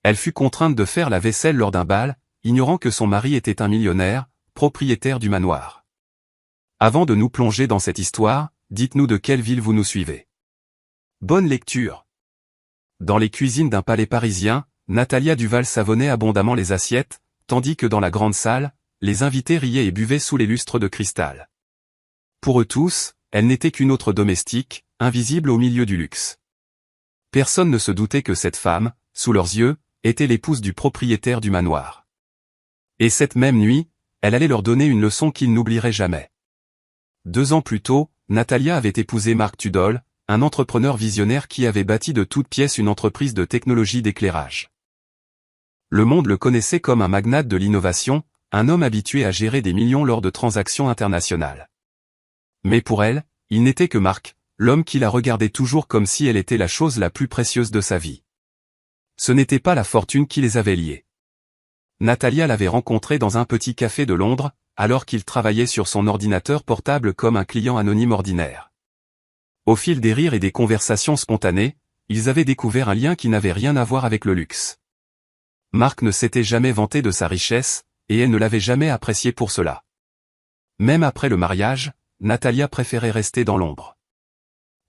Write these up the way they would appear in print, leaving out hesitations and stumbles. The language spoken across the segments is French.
Elle fut contrainte de faire la vaisselle lors d'un bal, ignorant que son mari était un millionnaire, propriétaire du manoir. Avant de nous plonger dans cette histoire, dites-nous de quelle ville vous nous suivez. Bonne lecture. Dans les cuisines d'un palais parisien, Natalia Duval savonnait abondamment les assiettes, tandis que dans la grande salle, les invités riaient et buvaient sous les lustres de cristal. Pour eux tous, elle n'était qu'une autre domestique, invisible au milieu du luxe. Personne ne se doutait que cette femme, sous leurs yeux, était l'épouse du propriétaire du manoir. Et cette même nuit, elle allait leur donner une leçon qu'ils n'oublieraient jamais. 2 ans plus tôt, Natalia avait épousé Marc Tudol, un entrepreneur visionnaire qui avait bâti de toutes pièces une entreprise de technologie d'éclairage. Le monde le connaissait comme un magnate de l'innovation, un homme habitué à gérer des millions lors de transactions internationales. Mais pour elle, il n'était que Marc, l'homme qui la regardait toujours comme si elle était la chose la plus précieuse de sa vie. Ce n'était pas la fortune qui les avait liés. Natalia l'avait rencontré dans un petit café de Londres, alors qu'il travaillait sur son ordinateur portable comme un client anonyme ordinaire. Au fil des rires et des conversations spontanées, ils avaient découvert un lien qui n'avait rien à voir avec le luxe. Marc ne s'était jamais vanté de sa richesse, et elle ne l'avait jamais apprécié pour cela. Même après le mariage, Natalia préférait rester dans l'ombre.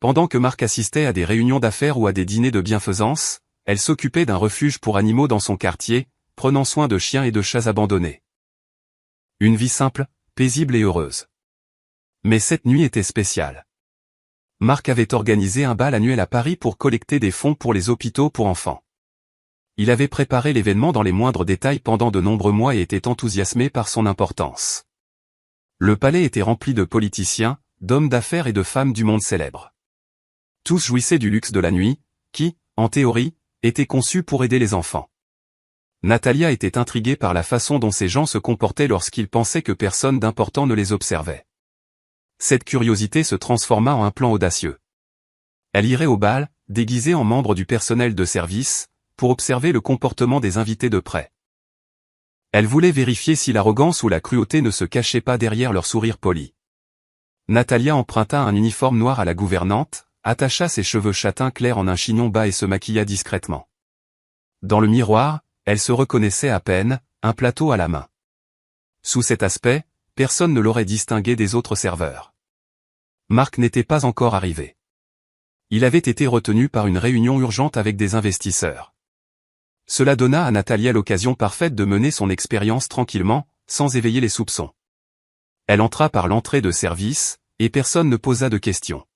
Pendant que Marc assistait à des réunions d'affaires ou à des dîners de bienfaisance, elle s'occupait d'un refuge pour animaux dans son quartier, prenant soin de chiens et de chats abandonnés. Une vie simple, paisible et heureuse. Mais cette nuit était spéciale. Marc avait organisé un bal annuel à Paris pour collecter des fonds pour les hôpitaux pour enfants. Il avait préparé l'événement dans les moindres détails pendant de nombreux mois et était enthousiasmé par son importance. Le palais était rempli de politiciens, d'hommes d'affaires et de femmes du monde célèbre. Tous jouissaient du luxe de la nuit, qui, en théorie, était conçu pour aider les enfants. Natalia était intriguée par la façon dont ces gens se comportaient lorsqu'ils pensaient que personne d'important ne les observait. Cette curiosité se transforma en un plan audacieux. Elle irait au bal, déguisée en membre du personnel de service, pour observer le comportement des invités de près. Elle voulait vérifier si l'arrogance ou la cruauté ne se cachaient pas derrière leur sourire poli. Natalia emprunta un uniforme noir à la gouvernante, attacha ses cheveux châtains clairs en un chignon bas et se maquilla discrètement. Dans le miroir, elle se reconnaissait à peine, un plateau à la main. Sous cet aspect, personne ne l'aurait distingué des autres serveurs. Marc n'était pas encore arrivé. Il avait été retenu par une réunion urgente avec des investisseurs. Cela donna à Natalia l'occasion parfaite de mener son expérience tranquillement, sans éveiller les soupçons. Elle entra par l'entrée de service, et personne ne posa de questions.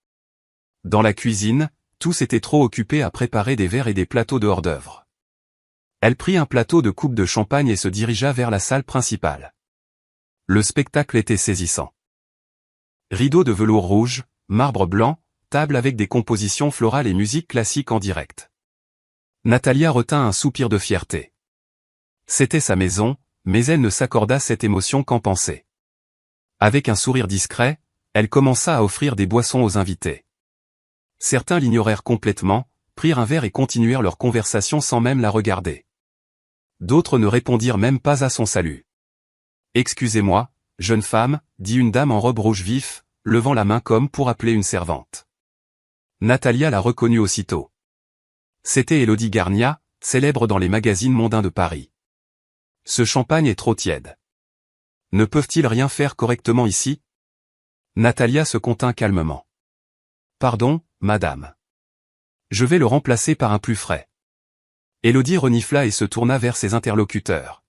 Dans la cuisine, tous étaient trop occupés à préparer des verres et des plateaux de hors-d'œuvre. Elle prit un plateau de coupes de champagne et se dirigea vers la salle principale. Le spectacle était saisissant. Rideaux de velours rouge, marbre blanc, table avec des compositions florales et musique classique en direct. Natalia retint un soupir de fierté. C'était sa maison, mais elle ne s'accorda cette émotion qu'en pensée. Avec un sourire discret, elle commença à offrir des boissons aux invités. Certains l'ignorèrent complètement, prirent un verre et continuèrent leur conversation sans même la regarder. D'autres ne répondirent même pas à son salut. « Excusez-moi, jeune femme, » dit une dame en robe rouge vif, levant la main comme pour appeler une servante. Natalia la reconnut aussitôt. C'était Élodie Garnia, célèbre dans les magazines mondains de Paris. « Ce champagne est trop tiède. Ne peuvent-ils rien faire correctement ici ?» Natalia se contint calmement. « Pardon, madame. Je vais le remplacer par un plus frais. » Élodie renifla et se tourna vers ses interlocuteurs.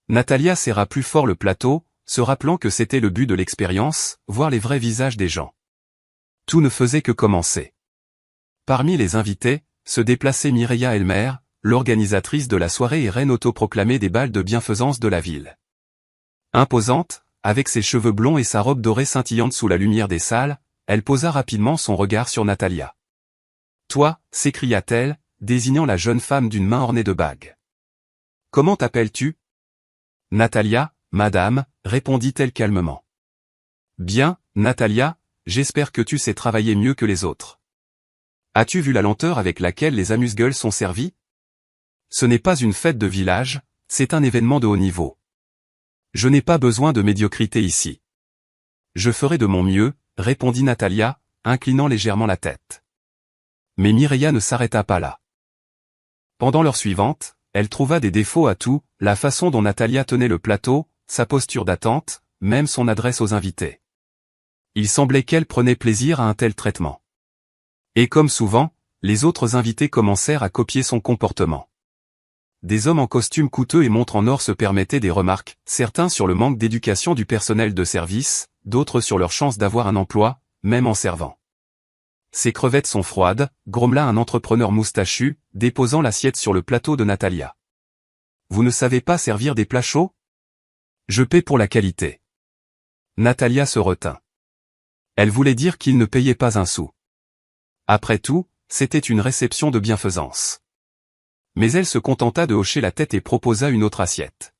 Natalia serra plus fort le plateau, se rappelant que c'était le but de l'expérience, voir les vrais visages des gens. Tout ne faisait que commencer. Parmi les invités, se déplaçait Mireia Elmer, l'organisatrice de la soirée et reine autoproclamée des bals de bienfaisance de la ville. Imposante, avec ses cheveux blonds et sa robe dorée scintillante sous la lumière des salles, elle posa rapidement son regard sur Natalia. « Toi, » s'écria-t-elle, désignant la jeune femme d'une main ornée de bagues. « Comment t'appelles-tu » ?»« Natalia, madame, » répondit-elle calmement. « Bien, Natalia, j'espère que tu sais travailler mieux que les autres. As-tu vu la lenteur avec laquelle les amuse-gueules sont servis ? Ce n'est pas une fête de village, c'est un événement de haut niveau. Je n'ai pas besoin de médiocrité ici. Je ferai de mon mieux, répondit Natalia, inclinant légèrement la tête. Mais Mireia ne s'arrêta pas là. Pendant l'heure suivante, elle trouva des défauts à tout, la façon dont Natalia tenait le plateau, sa posture d'attente, même son adresse aux invités. Il semblait qu'elle prenait plaisir à un tel traitement. Et comme souvent, les autres invités commencèrent à copier son comportement. Des hommes en costume coûteux et montres en or se permettaient des remarques, certains sur le manque d'éducation du personnel de service, d'autres sur leur chance d'avoir un emploi, même en servant. Ces crevettes sont froides, grommela un entrepreneur moustachu, déposant l'assiette sur le plateau de Natalia. Vous ne savez pas servir des plats chauds? Je paie pour la qualité. Natalia se retint. Elle voulait dire qu'il ne payait pas un sou. Après tout, c'était une réception de bienfaisance. Mais elle se contenta de hocher la tête et proposa une autre assiette.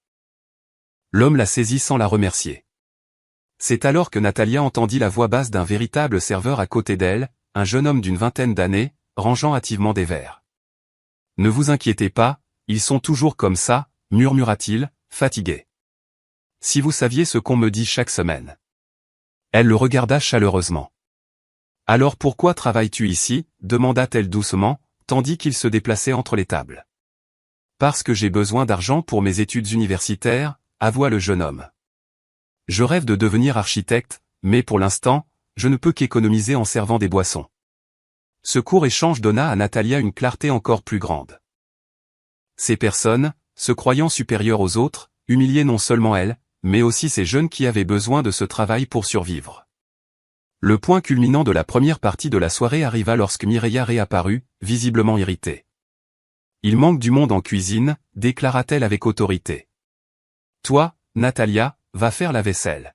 L'homme la saisit sans la remercier. C'est alors que Natalia entendit la voix basse d'un véritable serveur à côté d'elle, un jeune homme d'une vingtaine d'années, rangeant hâtivement des verres. Ne vous inquiétez pas, ils sont toujours comme ça, murmura-t-il, fatigué. Si vous saviez ce qu'on me dit chaque semaine. Elle le regarda chaleureusement. Alors pourquoi travailles-tu ici? Demanda-t-elle doucement, tandis qu'il se déplaçait entre les tables. Parce que j'ai besoin d'argent pour mes études universitaires, avoua le jeune homme. Je rêve de devenir architecte, mais pour l'instant, je ne peux qu'économiser en servant des boissons. Ce court échange donna à Natalia une clarté encore plus grande. Ces personnes, se croyant supérieures aux autres, humiliaient non seulement elle, mais aussi ces jeunes qui avaient besoin de ce travail pour survivre. Le point culminant de la première partie de la soirée arriva lorsque Mireia réapparut, visiblement irritée. « Il manque du monde en cuisine », déclara-t-elle avec autorité. « Toi, Natalia, va faire la vaisselle. »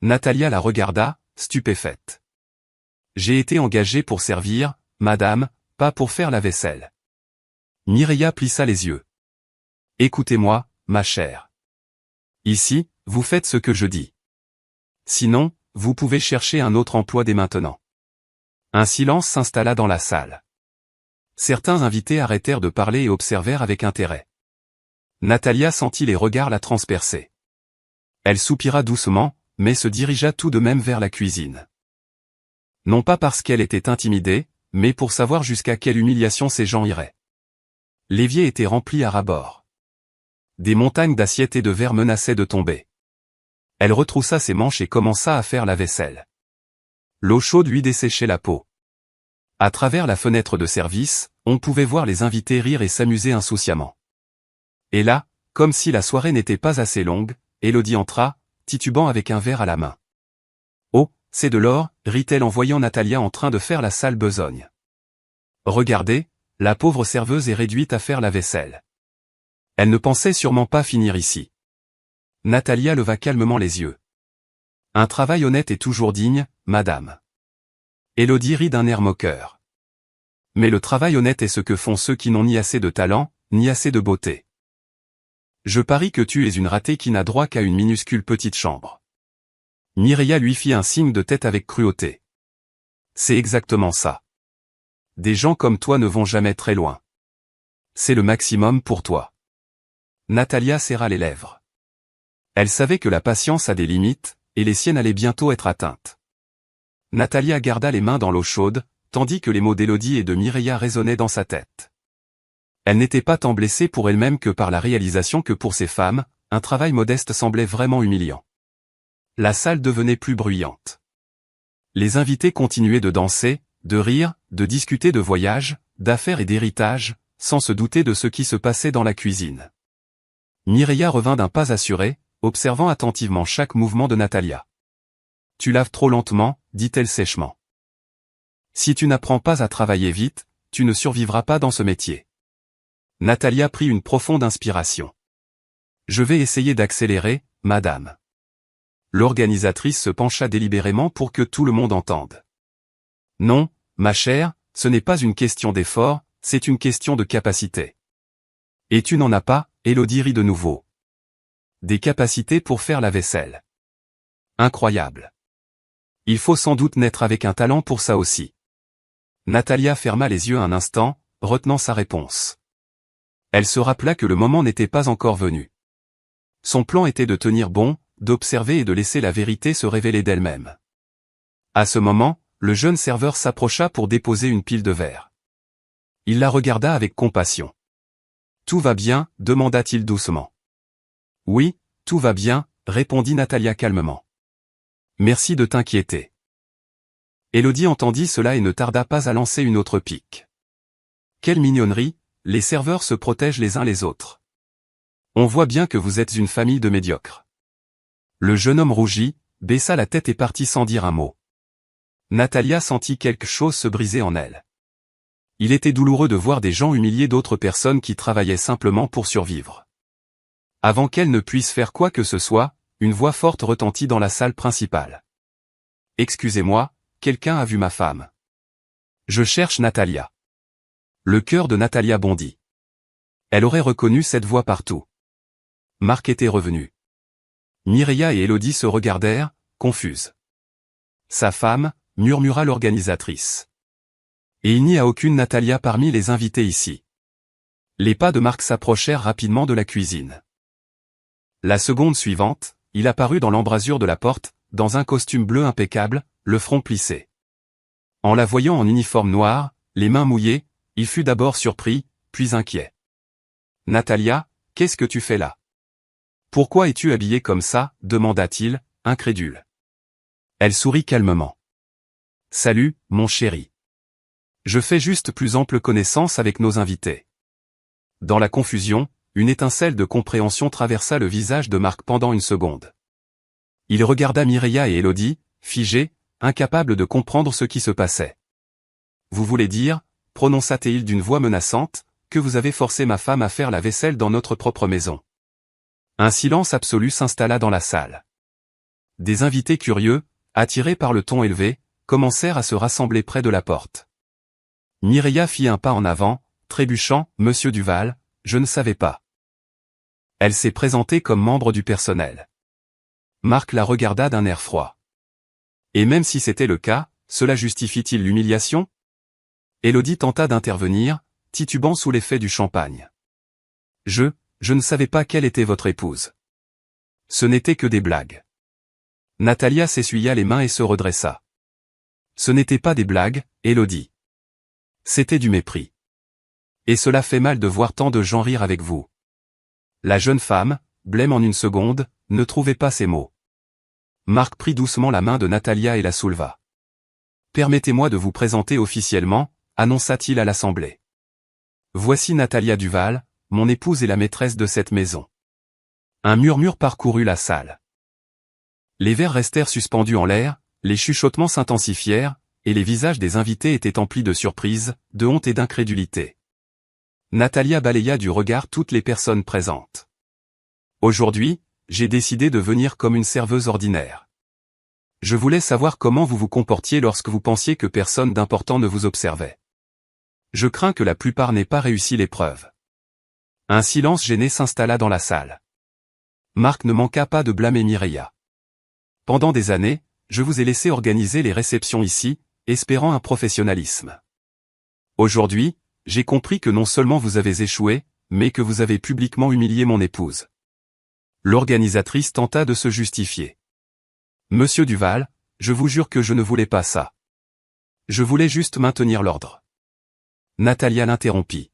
Natalia la regarda, stupéfaite. « J'ai été engagée pour servir, madame, pas pour faire la vaisselle. » Mireia plissa les yeux. « Écoutez-moi, ma chère. Ici, vous faites ce que je dis. Sinon, vous pouvez chercher un autre emploi dès maintenant. » Un silence s'installa dans la salle. Certains invités arrêtèrent de parler et observèrent avec intérêt. Natalia sentit les regards la transpercer. Elle soupira doucement, mais se dirigea tout de même vers la cuisine. Non pas parce qu'elle était intimidée, mais pour savoir jusqu'à quelle humiliation ces gens iraient. L'évier était rempli à ras-bord. Des montagnes d'assiettes et de verres menaçaient de tomber. Elle retroussa ses manches et commença à faire la vaisselle. L'eau chaude lui desséchait la peau. À travers la fenêtre de service, on pouvait voir les invités rire et s'amuser insouciamment. Et là, comme si la soirée n'était pas assez longue, Élodie entra, titubant avec un verre à la main. « Oh, c'est de l'or » rit-elle en voyant Natalia en train de faire la sale besogne. « Regardez, la pauvre serveuse est réduite à faire la vaisselle. Elle ne pensait sûrement pas finir ici. » Natalia leva calmement les yeux. « Un travail honnête est toujours digne, madame. » Élodie rit d'un air moqueur. « Mais le travail honnête est ce que font ceux qui n'ont ni assez de talent, ni assez de beauté. Je parie que tu es une ratée qui n'a droit qu'à une minuscule petite chambre. » Mireia lui fit un signe de tête avec cruauté. « C'est exactement ça. Des gens comme toi ne vont jamais très loin. C'est le maximum pour toi. » Natalia serra les lèvres. Elle savait que la patience a des limites, et les siennes allaient bientôt être atteintes. Natalia garda les mains dans l'eau chaude, tandis que les mots d'Élodie et de Mireia résonnaient dans sa tête. Elle n'était pas tant blessée pour elle-même que par la réalisation que pour ces femmes, un travail modeste semblait vraiment humiliant. La salle devenait plus bruyante. Les invités continuaient de danser, de rire, de discuter de voyages, d'affaires et d'héritage, sans se douter de ce qui se passait dans la cuisine. Mireia revint d'un pas assuré, observant attentivement chaque mouvement de Natalia. « Tu laves trop lentement » dit-elle sèchement. « Si tu n'apprends pas à travailler vite, tu ne survivras pas dans ce métier. » Natalia prit une profonde inspiration. « Je vais essayer d'accélérer, madame. » L'organisatrice se pencha délibérément pour que tout le monde entende. « Non, ma chère, ce n'est pas une question d'effort, c'est une question de capacité. » « Et tu n'en as pas » Élodie rit de nouveau. « Des capacités pour faire la vaisselle. Incroyable. Il faut sans doute naître avec un talent pour ça aussi. » Natalia ferma les yeux un instant, retenant sa réponse. Elle se rappela que le moment n'était pas encore venu. Son plan était de tenir bon, d'observer et de laisser la vérité se révéler d'elle-même. À ce moment, le jeune serveur s'approcha pour déposer une pile de verres. Il la regarda avec compassion. Tout va bien, demanda-t-il doucement. Oui, tout va bien, répondit Natalia calmement. Merci de t'inquiéter. Élodie entendit cela et ne tarda pas à lancer une autre pique. Quelle mignonnerie, les serveurs se protègent les uns les autres. On voit bien que vous êtes une famille de médiocres. Le jeune homme rougit, baissa la tête et partit sans dire un mot. Natalia sentit quelque chose se briser en elle. Il était douloureux de voir des gens humilier d'autres personnes qui travaillaient simplement pour survivre. Avant qu'elle ne puisse faire quoi que ce soit, une voix forte retentit dans la salle principale. « Excusez-moi, quelqu'un a vu ma femme. Je cherche Natalia. » Le cœur de Natalia bondit. Elle aurait reconnu cette voix partout. Marc était revenu. Mireia et Élodie se regardèrent, confuses. Sa femme, murmura l'organisatrice. Et il n'y a aucune Natalia parmi les invités ici. Les pas de Marc s'approchèrent rapidement de la cuisine. La seconde suivante, il apparut dans l'embrasure de la porte, dans un costume bleu impeccable, le front plissé. En la voyant en uniforme noir, les mains mouillées, il fut d'abord surpris, puis inquiet. « Natalia, qu'est-ce que tu fais là? Pourquoi es-tu habillée comme ça ?» demanda-t-il, incrédule. Elle sourit calmement. « Salut, mon chéri. Je fais juste plus ample connaissance avec nos invités. » Dans la confusion, une étincelle de compréhension traversa le visage de Marc pendant une seconde. Il regarda Mireia et Élodie, figés, incapables de comprendre ce qui se passait. « Vous voulez dire, prononça-t-il d'une voix menaçante, que vous avez forcé ma femme à faire la vaisselle dans notre propre maison. » Un silence absolu s'installa dans la salle. Des invités curieux, attirés par le ton élevé, commencèrent à se rassembler près de la porte. Mireia fit un pas en avant, trébuchant, « Monsieur Duval, je ne savais pas. » Elle s'est présentée comme membre du personnel. Marc la regarda d'un air froid. Et même si c'était le cas, cela justifie-t-il l'humiliation? Élodie tenta d'intervenir, titubant sous l'effet du champagne. Je ne savais pas quelle était votre épouse. Ce n'était que des blagues. Natalia s'essuya les mains et se redressa. Ce n'était pas des blagues, Élodie. C'était du mépris. Et cela fait mal de voir tant de gens rire avec vous. La jeune femme, blême en une seconde, ne trouvait pas ses mots. Marc prit doucement la main de Natalia et la souleva. « Permettez-moi de vous présenter officiellement, » annonça-t-il à l'assemblée. « Voici Natalia Duval, mon épouse et la maîtresse de cette maison. » Un murmure parcourut la salle. Les verres restèrent suspendus en l'air, les chuchotements s'intensifièrent, et les visages des invités étaient emplis de surprise, de honte et d'incrédulité. Natalia balaya du regard toutes les personnes présentes. « Aujourd'hui, j'ai décidé de venir comme une serveuse ordinaire. Je voulais savoir comment vous vous comportiez lorsque vous pensiez que personne d'important ne vous observait. Je crains que la plupart n'aient pas réussi l'épreuve. » Un silence gêné s'installa dans la salle. Marc ne manqua pas de blâmer Mireia. « Pendant des années, je vous ai laissé organiser les réceptions ici, espérant un professionnalisme. Aujourd'hui, j'ai compris que non seulement vous avez échoué, mais que vous avez publiquement humilié mon épouse. » L'organisatrice tenta de se justifier. « Monsieur Duval, je vous jure que je ne voulais pas ça. Je voulais juste maintenir l'ordre. » Natalia l'interrompit.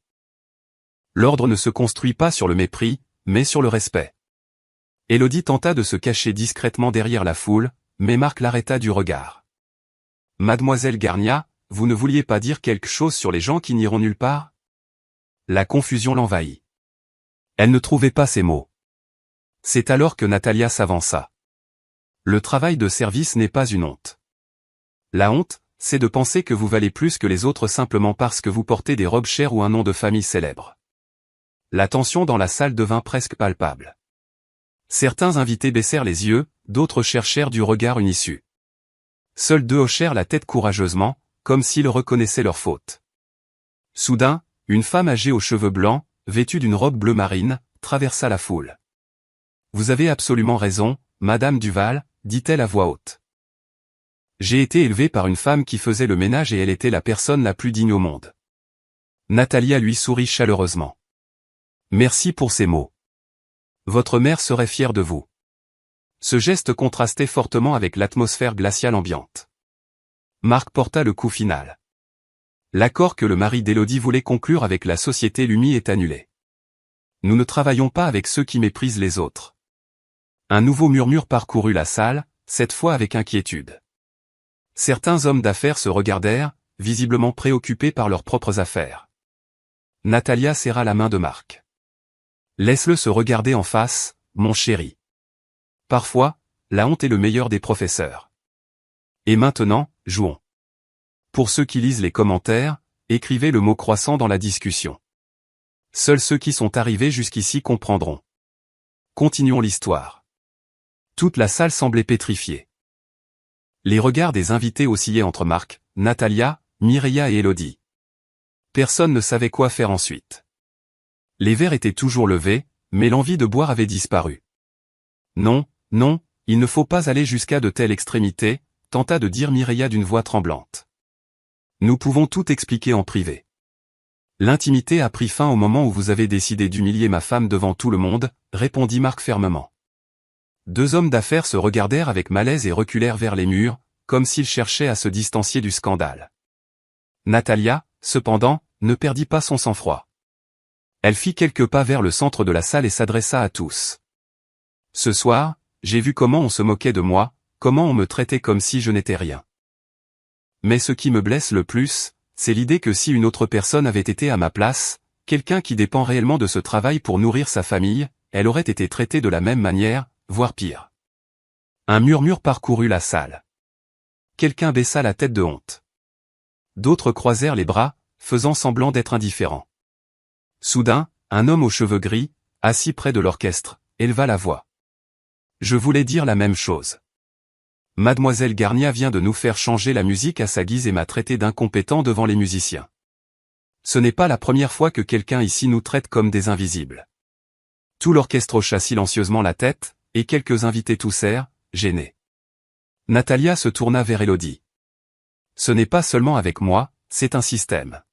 « L'ordre ne se construit pas sur le mépris, mais sur le respect. » Élodie tenta de se cacher discrètement derrière la foule, mais Marc l'arrêta du regard. « Mademoiselle Garnia, vous ne vouliez pas dire quelque chose sur les gens qui n'iront nulle part ?» La confusion l'envahit. Elle ne trouvait pas ses mots. C'est alors que Natalia s'avança. « Le travail de service n'est pas une honte. La honte, c'est de penser que vous valez plus que les autres simplement parce que vous portez des robes chères ou un nom de famille célèbre. » La tension dans la salle devint presque palpable. Certains invités baissèrent les yeux, d'autres cherchèrent du regard une issue. Seuls deux hochèrent la tête courageusement, comme s'ils reconnaissaient leur faute. Soudain, une femme âgée aux cheveux blancs, vêtue d'une robe bleu marine, traversa la foule. « Vous avez absolument raison, Madame Duval, » dit-elle à voix haute. « J'ai été élevée par une femme qui faisait le ménage et elle était la personne la plus digne au monde. » Natalia lui sourit chaleureusement. « Merci pour ces mots. Votre mère serait fière de vous. » Ce geste contrastait fortement avec l'atmosphère glaciale ambiante. Marc porta le coup final. L'accord que le mari d'Élodie voulait conclure avec la société Lumi est annulé. Nous ne travaillons pas avec ceux qui méprisent les autres. Un nouveau murmure parcourut la salle, cette fois avec inquiétude. Certains hommes d'affaires se regardèrent, visiblement préoccupés par leurs propres affaires. Natalia serra la main de Marc. Laisse-le se regarder en face, mon chéri. Parfois, la honte est le meilleur des professeurs. Et maintenant, jouons. Pour ceux qui lisent les commentaires, écrivez le mot croissant dans la discussion. Seuls ceux qui sont arrivés jusqu'ici comprendront. Continuons l'histoire. Toute la salle semblait pétrifiée. Les regards des invités oscillaient entre Marc, Natalia, Mireia et Élodie. Personne ne savait quoi faire ensuite. Les verres étaient toujours levés, mais l'envie de boire avait disparu. Non, non, il ne faut pas aller jusqu'à de telles extrémités, tenta de dire Mireia d'une voix tremblante. Nous pouvons tout expliquer en privé. L'intimité a pris fin au moment où vous avez décidé d'humilier ma femme devant tout le monde, répondit Marc fermement. Deux hommes d'affaires se regardèrent avec malaise et reculèrent vers les murs, comme s'ils cherchaient à se distancier du scandale. Natalia, cependant, ne perdit pas son sang-froid. Elle fit quelques pas vers le centre de la salle et s'adressa à tous. Ce soir, j'ai vu comment on se moquait de moi, comment on me traitait comme si je n'étais rien. Mais ce qui me blesse le plus, c'est l'idée que si une autre personne avait été à ma place, quelqu'un qui dépend réellement de ce travail pour nourrir sa famille, elle aurait été traitée de la même manière, voire pire. Un murmure parcourut la salle. Quelqu'un baissa la tête de honte. D'autres croisèrent les bras, faisant semblant d'être indifférents. Soudain, un homme aux cheveux gris, assis près de l'orchestre, éleva la voix. Je voulais dire la même chose. Mademoiselle Garnia vient de nous faire changer la musique à sa guise et m'a traité d'incompétent devant les musiciens. Ce n'est pas la première fois que quelqu'un ici nous traite comme des invisibles. Tout l'orchestre hocha silencieusement la tête, et quelques invités toussèrent, gênés. Natalia se tourna vers Élodie. Ce n'est pas seulement avec moi, c'est un système.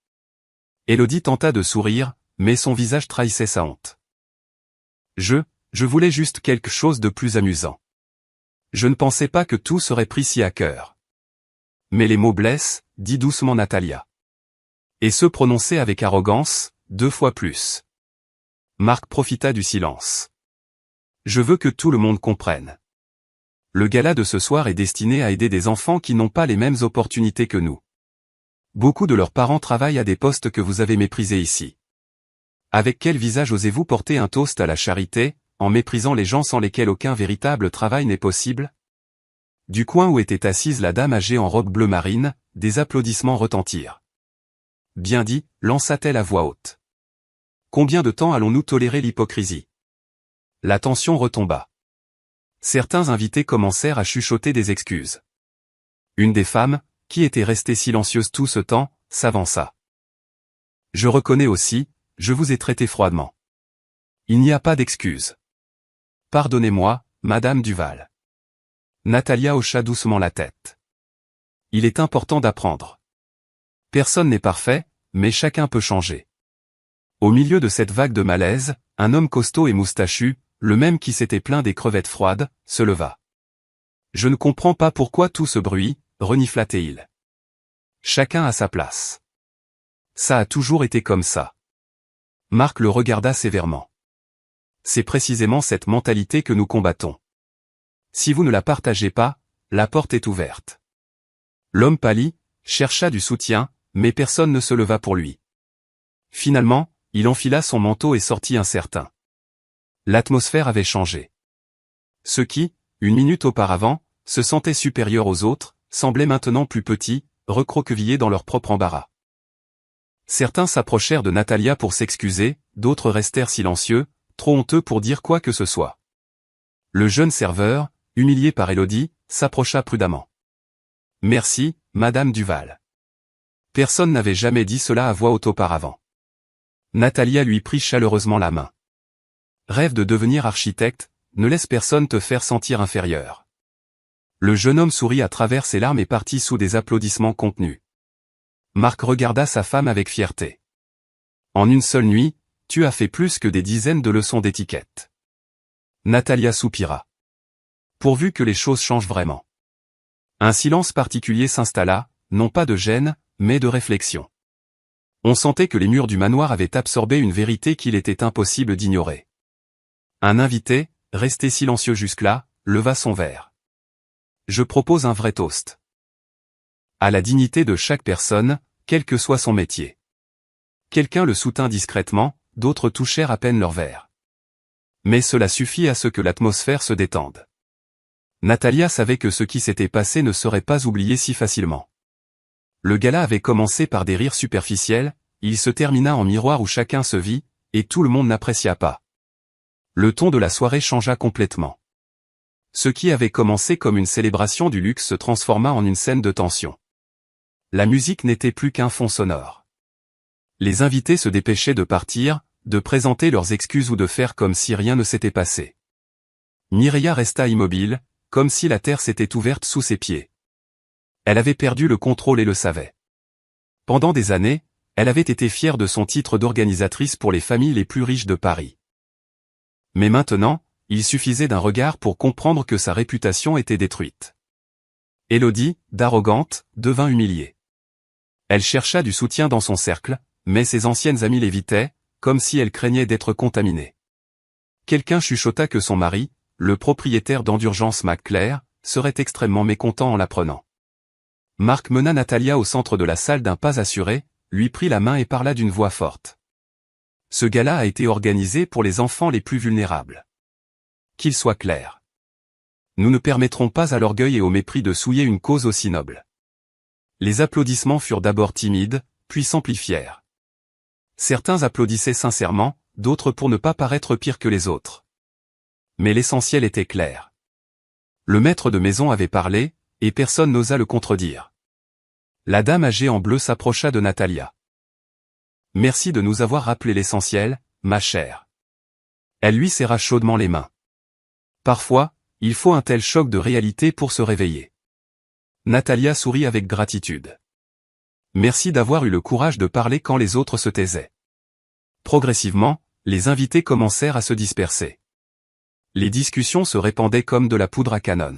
Élodie tenta de sourire, mais son visage trahissait sa honte. Je voulais juste quelque chose de plus amusant. Je ne pensais pas que tout serait pris si à cœur. Mais les mots blessent, dit doucement Natalia. Et ceux prononcés avec arrogance, 2 fois plus. Marc profita du silence. Je veux que tout le monde comprenne. Le gala de ce soir est destiné à aider des enfants qui n'ont pas les mêmes opportunités que nous. Beaucoup de leurs parents travaillent à des postes que vous avez méprisés ici. Avec quel visage osez-vous porter un toast à la charité, en méprisant les gens sans lesquels aucun véritable travail n'est possible? Du coin où était assise la dame âgée en robe bleu marine, des applaudissements retentirent. Bien dit, lança-t-elle à voix haute. Combien de temps allons-nous tolérer l'hypocrisie? La tension retomba. Certains invités commencèrent à chuchoter des excuses. Une des femmes, qui était restée silencieuse tout ce temps, s'avança. Je reconnais aussi, je vous ai traité froidement. Il n'y a pas d'excuses. Pardonnez-moi, Madame Duval. Natalia hocha doucement la tête. Il est important d'apprendre. Personne n'est parfait, mais chacun peut changer. Au milieu de cette vague de malaise, un homme costaud et moustachu, le même qui s'était plaint des crevettes froides, se leva. Je ne comprends pas pourquoi tout ce bruit, renifla-t-il. Chacun à sa place. Ça a toujours été comme ça. Marc le regarda sévèrement. C'est précisément cette mentalité que nous combattons. Si vous ne la partagez pas, la porte est ouverte. L'homme pâlit, chercha du soutien, mais personne ne se leva pour lui. Finalement, il enfila son manteau et sortit incertain. L'atmosphère avait changé. Ceux qui, une minute auparavant, se sentaient supérieurs aux autres, semblaient maintenant plus petits, recroquevillés dans leur propre embarras. Certains s'approchèrent de Natalia pour s'excuser, d'autres restèrent silencieux, trop honteux pour dire quoi que ce soit. Le jeune serveur, humilié par Élodie, s'approcha prudemment. Merci, Madame Duval. Personne n'avait jamais dit cela à voix haute auparavant. Natalia lui prit chaleureusement la main. Rêve de devenir architecte, ne laisse personne te faire sentir inférieur. Le jeune homme sourit à travers ses larmes et partit sous des applaudissements contenus. Marc regarda sa femme avec fierté. En une seule nuit, tu as fait plus que des dizaines de leçons d'étiquette. Natalia soupira. Pourvu que les choses changent vraiment. Un silence particulier s'installa, non pas de gêne, mais de réflexion. On sentait que les murs du manoir avaient absorbé une vérité qu'il était impossible d'ignorer. Un invité, resté silencieux jusque-là, leva son verre. Je propose un vrai toast. À la dignité de chaque personne, quel que soit son métier. Quelqu'un le soutint discrètement, d'autres touchèrent à peine leur verre. Mais cela suffit à ce que l'atmosphère se détende. Natalia savait que ce qui s'était passé ne serait pas oublié si facilement. Le gala avait commencé par des rires superficiels, il se termina en miroir où chacun se vit, et tout le monde n'apprécia pas. Le ton de la soirée changea complètement. Ce qui avait commencé comme une célébration du luxe se transforma en une scène de tension. La musique n'était plus qu'un fond sonore. Les invités se dépêchaient de partir, de présenter leurs excuses ou de faire comme si rien ne s'était passé. Mireia resta immobile, comme si la terre s'était ouverte sous ses pieds. Elle avait perdu le contrôle et le savait. Pendant des années, elle avait été fière de son titre d'organisatrice pour les familles les plus riches de Paris. Mais maintenant, il suffisait d'un regard pour comprendre que sa réputation était détruite. Élodie, d'arrogante, devint humiliée. Elle chercha du soutien dans son cercle, mais ses anciennes amies l'évitaient, comme si elle craignait d'être contaminée. Quelqu'un chuchota que son mari, le propriétaire d'Endurgence McClair, serait extrêmement mécontent en l'apprenant. Marc mena Natalia au centre de la salle d'un pas assuré, lui prit la main et parla d'une voix forte. Ce gala a été organisé pour les enfants les plus vulnérables. Qu'il soit clair. Nous ne permettrons pas à l'orgueil et au mépris de souiller une cause aussi noble. Les applaudissements furent d'abord timides, puis s'amplifièrent. Certains applaudissaient sincèrement, d'autres pour ne pas paraître pires que les autres. Mais l'essentiel était clair. Le maître de maison avait parlé, et personne n'osa le contredire. La dame âgée en bleu s'approcha de Natalia. « Merci de nous avoir rappelé l'essentiel, ma chère. » Elle lui serra chaudement les mains. Parfois, il faut un tel choc de réalité pour se réveiller. Natalia sourit avec gratitude. Merci d'avoir eu le courage de parler quand les autres se taisaient. Progressivement, les invités commencèrent à se disperser. Les discussions se répandaient comme de la poudre à canon.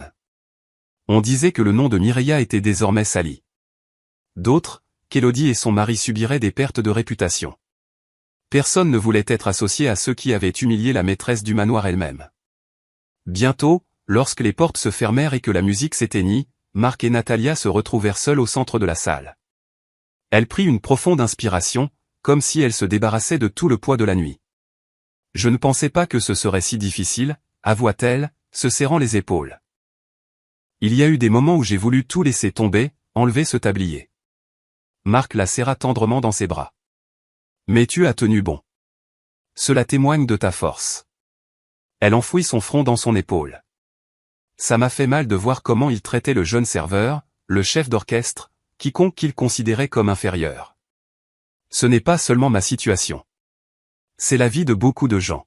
On disait que le nom de Mireia était désormais sali. D'autres, qu'Élodie et son mari subiraient des pertes de réputation. Personne ne voulait être associé à ceux qui avaient humilié la maîtresse du manoir elle-même. Bientôt, lorsque les portes se fermèrent et que la musique s'éteignit, Marc et Natalia se retrouvèrent seuls au centre de la salle. Elle prit une profonde inspiration, comme si elle se débarrassait de tout le poids de la nuit. « Je ne pensais pas que ce serait si difficile », avoua-t-elle, se serrant les épaules. Il y a eu des moments où j'ai voulu tout laisser tomber, enlever ce tablier. Marc la serra tendrement dans ses bras. Mais tu as tenu bon. Cela témoigne de ta force. Elle enfouit son front dans son épaule. Ça m'a fait mal de voir comment il traitait le jeune serveur, le chef d'orchestre, quiconque qu'il considérait comme inférieur. Ce n'est pas seulement ma situation. C'est la vie de beaucoup de gens.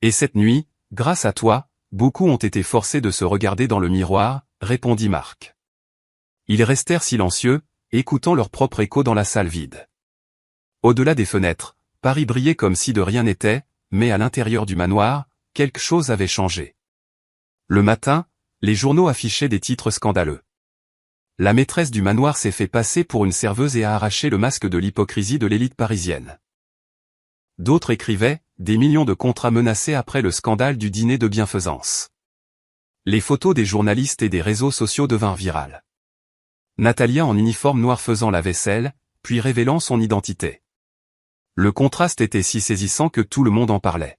Et cette nuit, grâce à toi, beaucoup ont été forcés de se regarder dans le miroir, répondit Marc. Ils restèrent silencieux, écoutant leur propre écho dans la salle vide. Au-delà des fenêtres, Paris brillait comme si de rien n'était, mais à l'intérieur du manoir, quelque chose avait changé. Le matin, les journaux affichaient des titres scandaleux. La maîtresse du manoir s'est fait passer pour une serveuse et a arraché le masque de l'hypocrisie de l'élite parisienne. D'autres écrivaient, des millions de contrats menacés après le scandale du dîner de bienfaisance. Les photos des journalistes et des réseaux sociaux devinrent virales. Natalia en uniforme noir faisant la vaisselle, puis révélant son identité. Le contraste était si saisissant que tout le monde en parlait.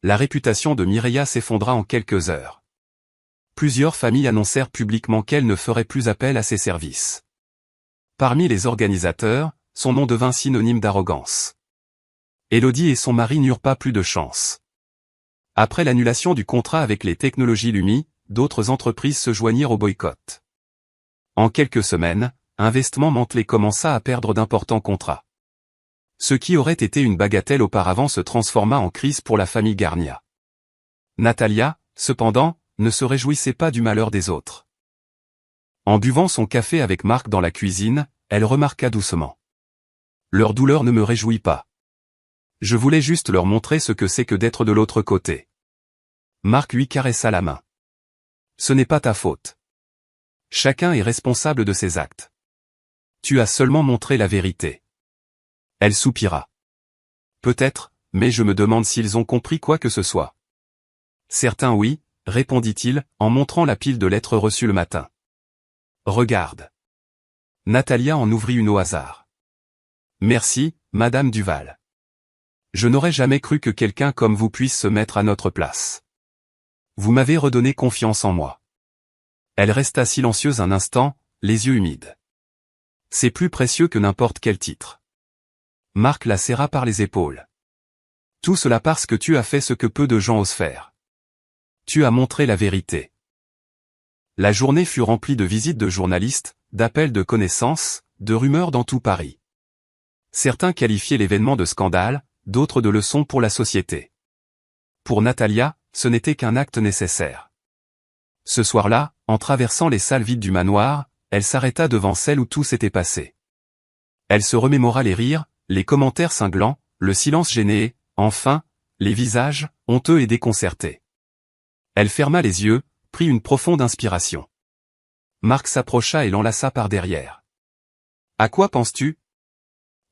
La réputation de Mireia s'effondra en quelques heures. Plusieurs familles annoncèrent publiquement qu'elles ne feraient plus appel à ses services. Parmi les organisateurs, son nom devint synonyme d'arrogance. Élodie et son mari n'eurent pas plus de chance. Après l'annulation du contrat avec les technologies Lumi, d'autres entreprises se joignirent au boycott. En quelques semaines, Investissement Mantelet commença à perdre d'importants contrats. Ce qui aurait été une bagatelle auparavant se transforma en crise pour la famille Garnia. Natalia, cependant, ne se réjouissait pas du malheur des autres. En buvant son café avec Marc dans la cuisine, elle remarqua doucement. Leur douleur ne me réjouit pas. Je voulais juste leur montrer ce que c'est que d'être de l'autre côté. Marc lui caressa la main. Ce n'est pas ta faute. Chacun est responsable de ses actes. Tu as seulement montré la vérité. Elle soupira. Peut-être, mais je me demande s'ils ont compris quoi que ce soit. Certains oui, répondit-il, en montrant la pile de lettres reçues le matin. Regarde. Natalia en ouvrit une au hasard. Merci, Madame Duval. Je n'aurais jamais cru que quelqu'un comme vous puisse se mettre à notre place. Vous m'avez redonné confiance en moi. Elle resta silencieuse un instant, les yeux humides. C'est plus précieux que n'importe quel titre. Marc la serra par les épaules. Tout cela parce que tu as fait ce que peu de gens osent faire. Tu as montré la vérité. La journée fut remplie de visites de journalistes, d'appels de connaissances, de rumeurs dans tout Paris. Certains qualifiaient l'événement de scandale, d'autres de leçon pour la société. Pour Natalia, ce n'était qu'un acte nécessaire. Ce soir-là, en traversant les salles vides du manoir, elle s'arrêta devant celle où tout s'était passé. Elle se remémora les rires, les commentaires cinglants, le silence gêné et, enfin, les visages, honteux et déconcertés. Elle ferma les yeux, prit une profonde inspiration. Marc s'approcha et l'enlaça par derrière. « À quoi penses-tu ? » ?»«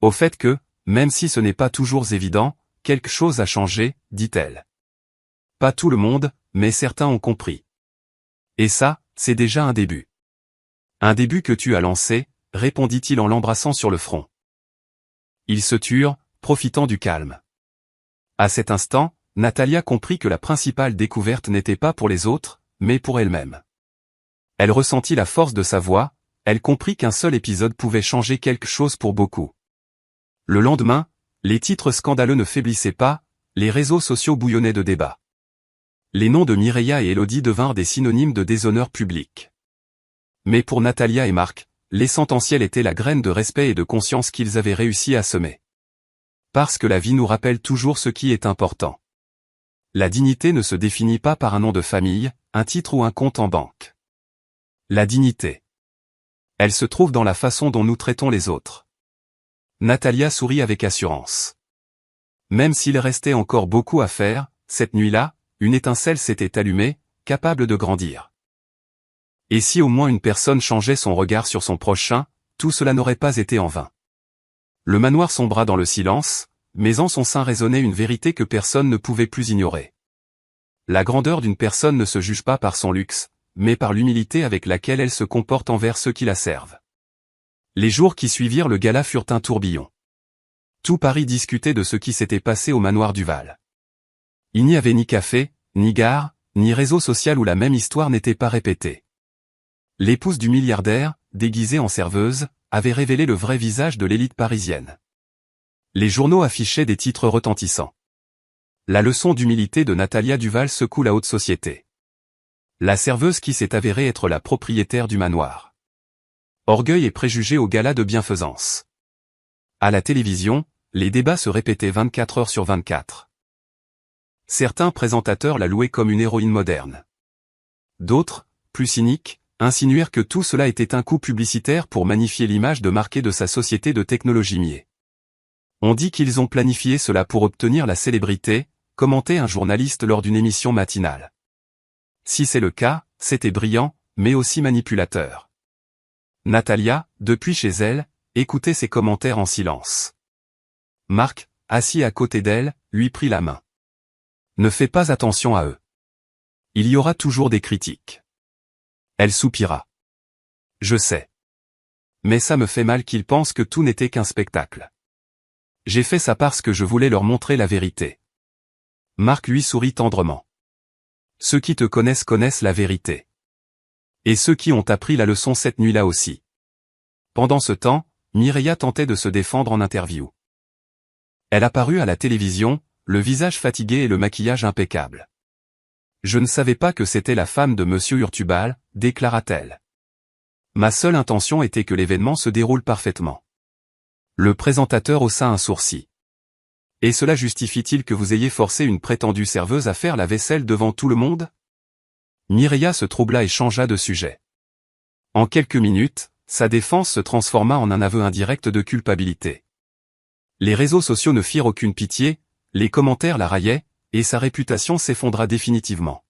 Au fait que, même si ce n'est pas toujours évident, quelque chose a changé, dit-elle. « Pas tout le monde, mais certains ont compris. Et ça, c'est déjà un début. »« Un début que tu as lancé, » répondit-il en l'embrassant sur le front. Ils se turent, profitant du calme. À cet instant, Natalia comprit que la principale découverte n'était pas pour les autres, mais pour elle-même. Elle ressentit la force de sa voix, elle comprit qu'un seul épisode pouvait changer quelque chose pour beaucoup. Le lendemain, les titres scandaleux ne faiblissaient pas, les réseaux sociaux bouillonnaient de débats. Les noms de Mireia et Élodie devinrent des synonymes de déshonneur public. Mais pour Natalia et Marc, l'essentiel était la graine de respect et de conscience qu'ils avaient réussi à semer. Parce que la vie nous rappelle toujours ce qui est important. La dignité ne se définit pas par un nom de famille, un titre ou un compte en banque. La dignité. Elle se trouve dans la façon dont nous traitons les autres. Natalia sourit avec assurance. Même s'il restait encore beaucoup à faire, cette nuit-là, une étincelle s'était allumée, capable de grandir. Et si au moins une personne changeait son regard sur son prochain, tout cela n'aurait pas été en vain. Le manoir sombra dans le silence, mais en son sein résonnait une vérité que personne ne pouvait plus ignorer. La grandeur d'une personne ne se juge pas par son luxe, mais par l'humilité avec laquelle elle se comporte envers ceux qui la servent. Les jours qui suivirent le gala furent un tourbillon. Tout Paris discutait de ce qui s'était passé au manoir Duval. Il n'y avait ni café, ni gare, ni réseau social où la même histoire n'était pas répétée. L'épouse du milliardaire, déguisée en serveuse, avait révélé le vrai visage de l'élite parisienne. Les journaux affichaient des titres retentissants. La leçon d'humilité de Natalia Duval secoue la haute société. La serveuse qui s'est avérée être la propriétaire du manoir. Orgueil et préjugés au gala de bienfaisance. À la télévision, les débats se répétaient 24 heures sur 24. Certains présentateurs la louaient comme une héroïne moderne. D'autres, plus cyniques, insinuèrent que tout cela était un coup publicitaire pour magnifier l'image de marquée de sa société de technologie miée. On dit qu'ils ont planifié cela pour obtenir la célébrité, commentait un journaliste lors d'une émission matinale. Si c'est le cas, c'était brillant, mais aussi manipulateur. Natalia, depuis chez elle, écoutait ces commentaires en silence. Marc, assis à côté d'elle, lui prit la main. Ne fais pas attention à eux. Il y aura toujours des critiques. Elle soupira. Je sais. Mais ça me fait mal qu'ils pensent que tout n'était qu'un spectacle. J'ai fait ça parce que je voulais leur montrer la vérité. Marc lui sourit tendrement. Ceux qui te connaissent connaissent la vérité. Et ceux qui ont appris la leçon cette nuit-là aussi. Pendant ce temps, Mireia tentait de se défendre en interview. Elle apparut à la télévision, le visage fatigué et le maquillage impeccable. Je ne savais pas que c'était la femme de Monsieur Urtubal, déclara-t-elle. Ma seule intention était que l'événement se déroule parfaitement. Le présentateur haussa un sourcil. Et cela justifie-t-il que vous ayez forcé une prétendue serveuse à faire la vaisselle devant tout le monde ? Mireia se troubla et changea de sujet. En quelques minutes, sa défense se transforma en un aveu indirect de culpabilité. Les réseaux sociaux ne firent aucune pitié, les commentaires la raillaient, et sa réputation s'effondra définitivement.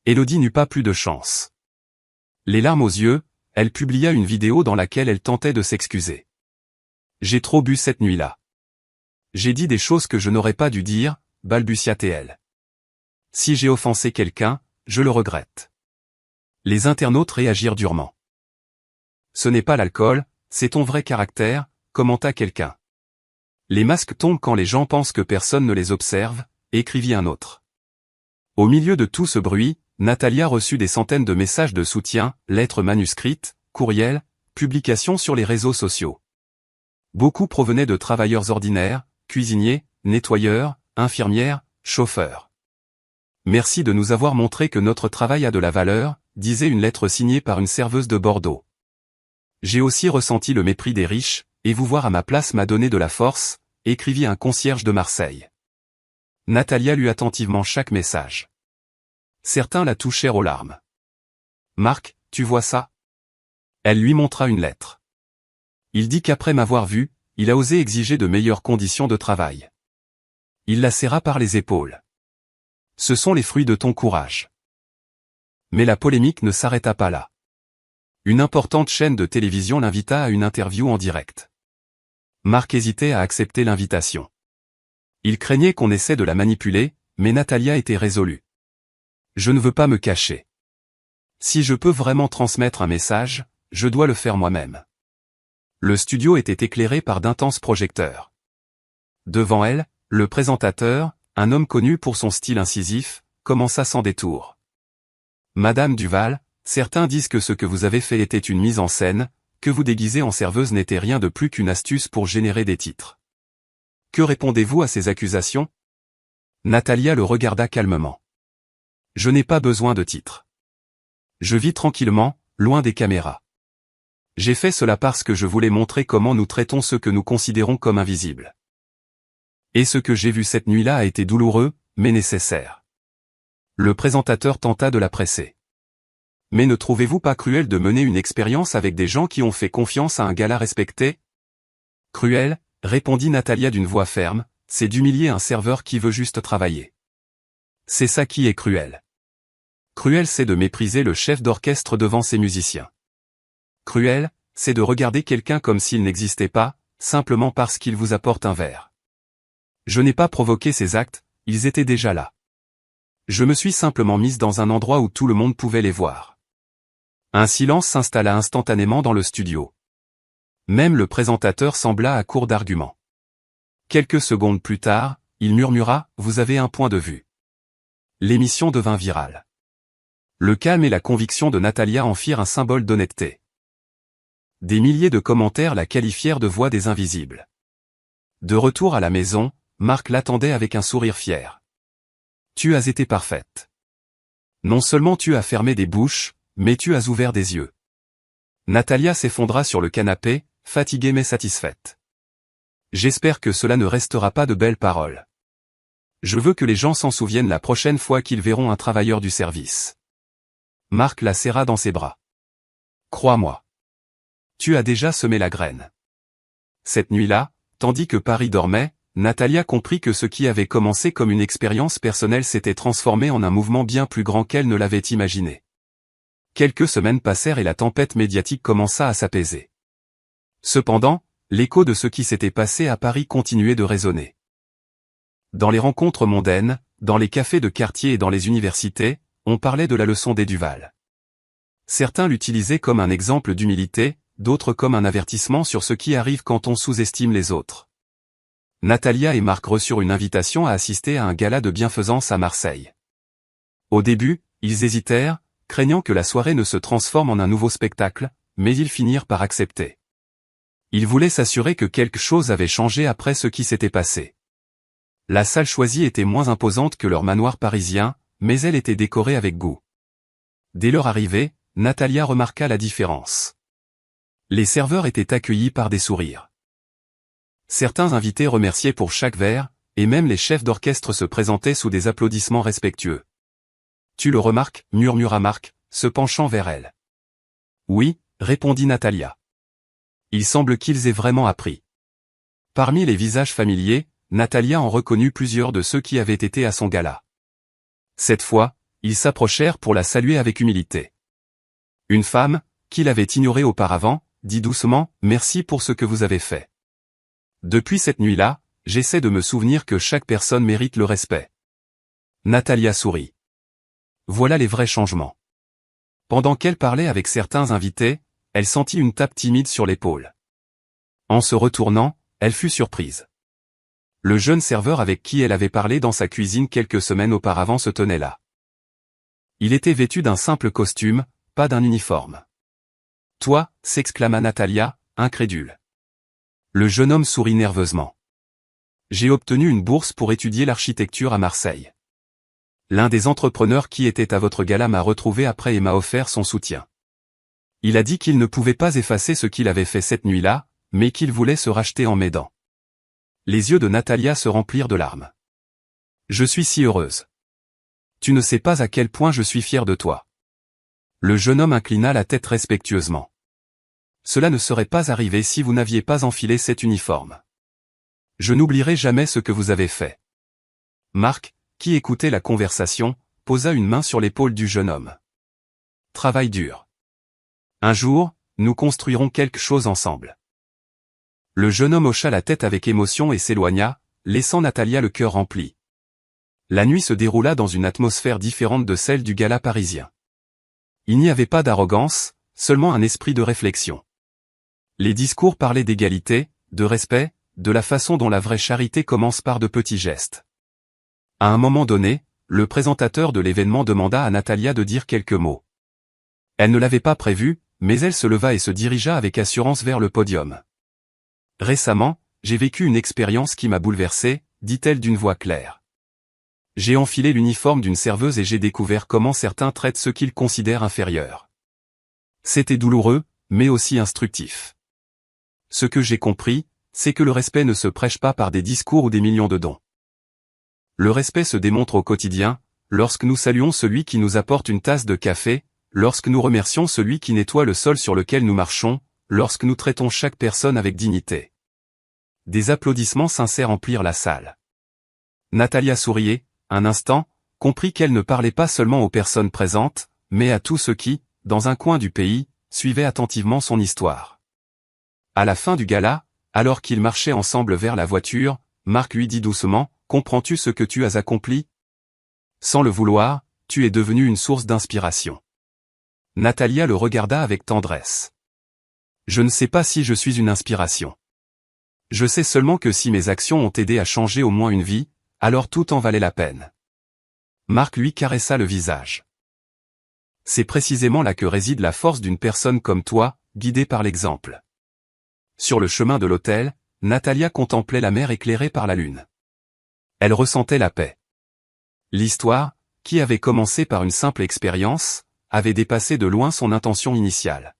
Élodie n'eut pas plus de chance. Les larmes aux yeux, elle publia une vidéo dans laquelle elle tentait de s'excuser. J'ai trop bu cette nuit-là. J'ai dit des choses que je n'aurais pas dû dire, balbutia-t-elle. Si j'ai offensé quelqu'un, je le regrette. Les internautes réagirent durement. Ce n'est pas l'alcool, c'est ton vrai caractère, commenta quelqu'un. Les masques tombent quand les gens pensent que personne ne les observe, écrivit un autre. Au milieu de tout ce bruit, Natalia reçut des centaines de messages de soutien, lettres manuscrites, courriels, publications sur les réseaux sociaux. Beaucoup provenaient de travailleurs ordinaires, cuisiniers, nettoyeurs, infirmières, chauffeurs. Merci de nous avoir montré que notre travail a de la valeur, disait une lettre signée par une serveuse de Bordeaux. J'ai aussi ressenti le mépris des riches, et vous voir à ma place m'a donné de la force, écrivit un concierge de Marseille. Natalia lut attentivement chaque message. Certains la touchèrent aux larmes. Marc, tu vois ça? Elle lui montra une lettre. Il dit qu'après m'avoir vu, il a osé exiger de meilleures conditions de travail. Il la serra par les épaules. Ce sont les fruits de ton courage. Mais la polémique ne s'arrêta pas là. Une importante chaîne de télévision l'invita à une interview en direct. Marc hésitait à accepter l'invitation. Il craignait qu'on essaie de la manipuler, mais Natalia était résolue. Je ne veux pas me cacher. Si je peux vraiment transmettre un message, je dois le faire moi-même. Le studio était éclairé par d'intenses projecteurs. Devant elle, le présentateur, un homme connu pour son style incisif, commença sans détour. Madame Duval, certains disent que ce que vous avez fait était une mise en scène, que vous déguiser en serveuse n'était rien de plus qu'une astuce pour générer des titres. Que répondez-vous à ces accusations? Natalia le regarda calmement. Je n'ai pas besoin de titres. Je vis tranquillement, loin des caméras. J'ai fait cela parce que je voulais montrer comment nous traitons ceux que nous considérons comme invisibles. Et ce que j'ai vu cette nuit-là a été douloureux, mais nécessaire. Le présentateur tenta de la presser. Mais ne trouvez-vous pas cruel de mener une expérience avec des gens qui ont fait confiance à un gala respecté? Cruel, répondit Natalia d'une voix ferme, c'est d'humilier un serveur qui veut juste travailler. C'est ça qui est cruel. Cruel, c'est de mépriser le chef d'orchestre devant ses musiciens. Cruel, c'est de regarder quelqu'un comme s'il n'existait pas, simplement parce qu'il vous apporte un verre. Je n'ai pas provoqué ces actes, ils étaient déjà là. Je me suis simplement mise dans un endroit où tout le monde pouvait les voir. Un silence s'installa instantanément dans le studio. Même le présentateur sembla à court d'arguments. Quelques secondes plus tard, il murmura « Vous avez un point de vue ». L'émission devint virale. Le calme et la conviction de Natalia en firent un symbole d'honnêteté. Des milliers de commentaires la qualifièrent de voix des invisibles. De retour à la maison, Marc l'attendait avec un sourire fier. Tu as été parfaite. Non seulement tu as fermé des bouches, mais tu as ouvert des yeux. Natalia s'effondra sur le canapé, fatiguée mais satisfaite. J'espère que cela ne restera pas de belles paroles. Je veux que les gens s'en souviennent la prochaine fois qu'ils verront un travailleur du service. Marc la serra dans ses bras. Crois-moi. Tu as déjà semé la graine. Cette nuit-là, tandis que Paris dormait, Natalia comprit que ce qui avait commencé comme une expérience personnelle s'était transformé en un mouvement bien plus grand qu'elle ne l'avait imaginé. Quelques semaines passèrent et la tempête médiatique commença à s'apaiser. Cependant, l'écho de ce qui s'était passé à Paris continuait de résonner. Dans les rencontres mondaines, dans les cafés de quartier et dans les universités, on parlait de la leçon des Duval. Certains l'utilisaient comme un exemple d'humilité, d'autres comme un avertissement sur ce qui arrive quand on sous-estime les autres. Natalia et Marc reçurent une invitation à assister à un gala de bienfaisance à Marseille. Au début, ils hésitèrent, craignant que la soirée ne se transforme en un nouveau spectacle, mais ils finirent par accepter. Ils voulaient s'assurer que quelque chose avait changé après ce qui s'était passé. La salle choisie était moins imposante que leur manoir parisien, mais elle était décorée avec goût. Dès leur arrivée, Natalia remarqua la différence. Les serveurs étaient accueillis par des sourires. Certains invités remerciaient pour chaque verre, et même les chefs d'orchestre se présentaient sous des applaudissements respectueux. Tu le remarques, murmura Marc, se penchant vers elle. Oui, répondit Natalia. Il semble qu'ils aient vraiment appris. Parmi les visages familiers, Natalia en reconnut plusieurs de ceux qui avaient été à son gala. Cette fois, ils s'approchèrent pour la saluer avec humilité. Une femme, qui l'avait ignorée auparavant, dit doucement « Merci pour ce que vous avez fait ». Depuis cette nuit-là, J'essaie de me souvenir que chaque personne mérite le respect. Natalia sourit. Voilà les vrais changements. Pendant qu'elle parlait avec certains invités, elle sentit une tape timide sur l'épaule. En se retournant, elle fut surprise. Le jeune serveur avec qui elle avait parlé dans sa cuisine quelques semaines auparavant se tenait là. Il était vêtu d'un simple costume, pas d'un uniforme. « Toi » s'exclama Natalia, incrédule. Le jeune homme sourit nerveusement. « J'ai obtenu une bourse pour étudier l'architecture à Marseille. L'un des entrepreneurs qui était à votre gala m'a retrouvé après et m'a offert son soutien. Il a dit qu'il ne pouvait pas effacer ce qu'il avait fait cette nuit-là, mais qu'il voulait se racheter en m'aidant. » Les yeux de Natalia se remplirent de larmes. « Je suis si heureuse. Tu ne sais pas à quel point je suis fier de toi. » Le jeune homme inclina la tête respectueusement. « Cela ne serait pas arrivé si vous n'aviez pas enfilé cet uniforme. Je n'oublierai jamais ce que vous avez fait. » Marc, qui écoutait la conversation, posa une main sur l'épaule du jeune homme. « Travail dur. Un jour, nous construirons quelque chose ensemble. » Le jeune homme hocha la tête avec émotion et s'éloigna, laissant Natalia le cœur rempli. La nuit se déroula dans une atmosphère différente de celle du gala parisien. Il n'y avait pas d'arrogance, seulement un esprit de réflexion. Les discours parlaient d'égalité, de respect, de la façon dont la vraie charité commence par de petits gestes. À un moment donné, le présentateur de l'événement demanda à Natalia de dire quelques mots. Elle ne l'avait pas prévu, mais elle se leva et se dirigea avec assurance vers le podium. « Récemment, j'ai vécu une expérience qui m'a bouleversée, dit-elle d'une voix claire. J'ai enfilé l'uniforme d'une serveuse et j'ai découvert comment certains traitent ceux qu'ils considèrent inférieurs. C'était douloureux, mais aussi instructif. Ce que j'ai compris, c'est que le respect ne se prêche pas par des discours ou des millions de dons. Le respect se démontre au quotidien, lorsque nous saluons celui qui nous apporte une tasse de café, lorsque nous remercions celui qui nettoie le sol sur lequel nous marchons, lorsque nous traitons chaque personne avec dignité. » Des applaudissements sincères emplirent la salle. Natalia souriait, un instant, comprit qu'elle ne parlait pas seulement aux personnes présentes, mais à tous ceux qui, dans un coin du pays, suivaient attentivement son histoire. À la fin du gala, alors qu'ils marchaient ensemble vers la voiture, Marc lui dit doucement, « Comprends-tu ce que tu as accompli ? Sans le vouloir, tu es devenu une source d'inspiration. » Natalia le regarda avec tendresse. « Je ne sais pas si je suis une inspiration. Je sais seulement que si mes actions ont aidé à changer au moins une vie, alors tout en valait la peine. » Marc lui caressa le visage. « C'est précisément là que réside la force d'une personne comme toi, guidée par l'exemple. » Sur le chemin de l'hôtel, Natalia contemplait la mer éclairée par la lune. Elle ressentait la paix. L'histoire, qui avait commencé par une simple expérience, avait dépassé de loin son intention initiale.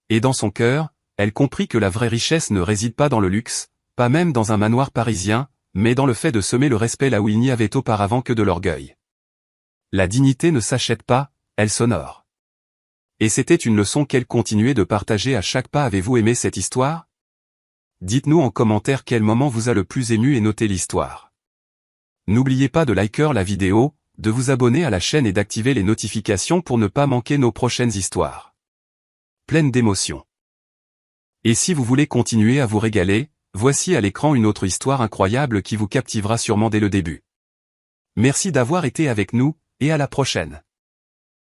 Et dans son cœur, elle comprit que la vraie richesse ne réside pas dans le luxe, pas même dans un manoir parisien, mais dans le fait de semer le respect là où il n'y avait auparavant que de l'orgueil. La dignité ne s'achète pas, elle s'honore. Et c'était une leçon qu'elle continuait de partager à chaque pas. Avez-vous aimé cette histoire? Dites-nous en commentaire quel moment vous a le plus ému et notez l'histoire. N'oubliez pas de liker la vidéo, de vous abonner à la chaîne et d'activer les notifications pour ne pas manquer nos prochaines histoires. Pleines d'émotions. Et si vous voulez continuer à vous régaler, voici à l'écran une autre histoire incroyable qui vous captivera sûrement dès le début. Merci d'avoir été avec nous, et à la prochaine.